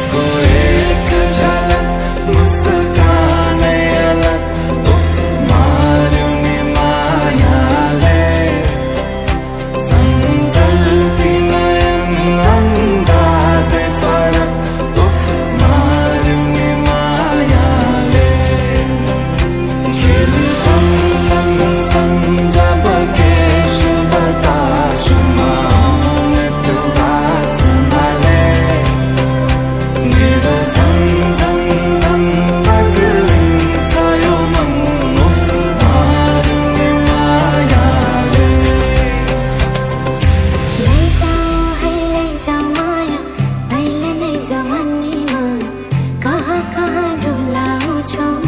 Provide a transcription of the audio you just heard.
उसको एक झलक मुस्कान अलग उफ मार्यो नि मायाले जल्ती नयन अंदाजे फरक उफ मार्यो नि मायाले गिर्छन् सँगसँगै जब के शुभ तासमा आउने त्यो बासनाले मेरो झन पग्लिन्छ यो मन उफ मार्यो नि मायाले लैजाऊ माया अहिले नै जवानीमा कहाँ कहाँ डुलाउँछौ